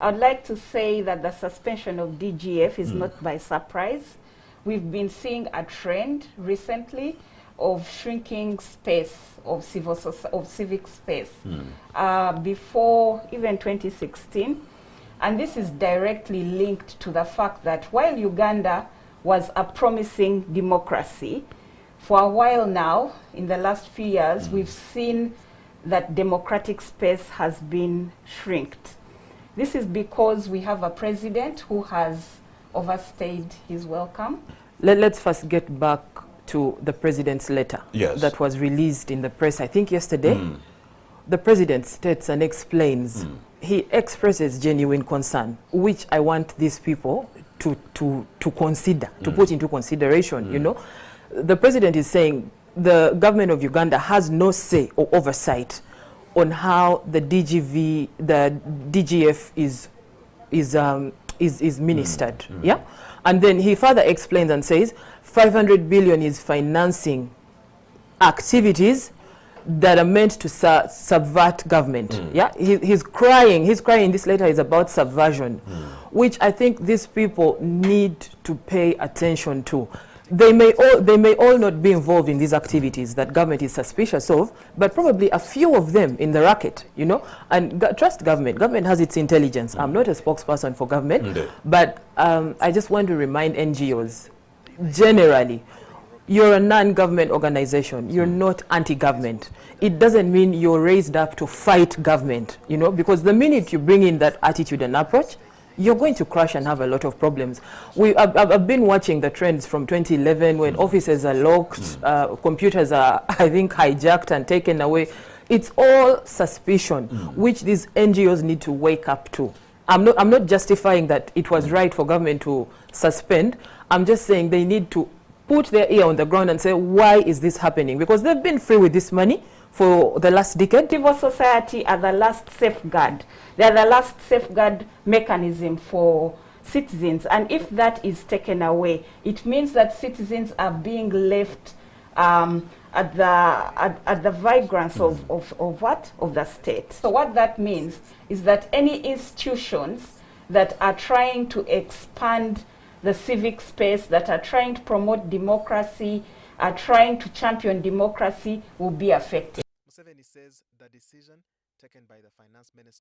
I'd like to say that the suspension of DGF is not by surprise. We've been seeing a trend recently of shrinking space of civic space before even 2016. And this is directly linked to the fact that while Uganda was a promising democracy, for a while now, in the last few years, we've seen that democratic space has been shrinked. This is because we have a president who has overstayed his welcome. Let's first get back to the president's letter that was released in the press, I think yesterday. The president states and explains, he expresses genuine concern, which I want these people to consider, to put into consideration, you know. The president is saying the government of Uganda has no say or oversight on how the DGF is ministered. Yeah, and then he further explains and says 500 billion is financing activities that are meant to subvert government. Yeah, he's crying. This letter is about subversion, which I think these people need to pay attention to. They may all not be involved in these activities that government is suspicious of, but probably a few of them in the racket, you know. And trust government. Government has its intelligence. I'm not a spokesperson for government, but I just want to remind NGOs, generally, you're a non-government organization. You're not anti-government. It doesn't mean you're raised up to fight government, you know, because the minute you bring in that attitude and approach, you're going to crash and have a lot of problems. I've been watching the trends from 2011 when offices are locked, computers are, I think, hijacked and taken away. It's all suspicion, which these NGOs need to wake up to. I'm not justifying that it was right for government to suspend. I'm just saying they need to put their ear on the ground and say, why is this happening? Because they've been free with this money for the last decade. Civil society are the last safeguard. They're the last safeguard mechanism for citizens. And if that is taken away, it means that citizens are being left at the vagrance of what? Of the state. So what that means is that any institutions that are trying to expand the civic space, that are trying to promote democracy, are trying to champion democracy, will be affected. Museveni says the decision taken by the finance minister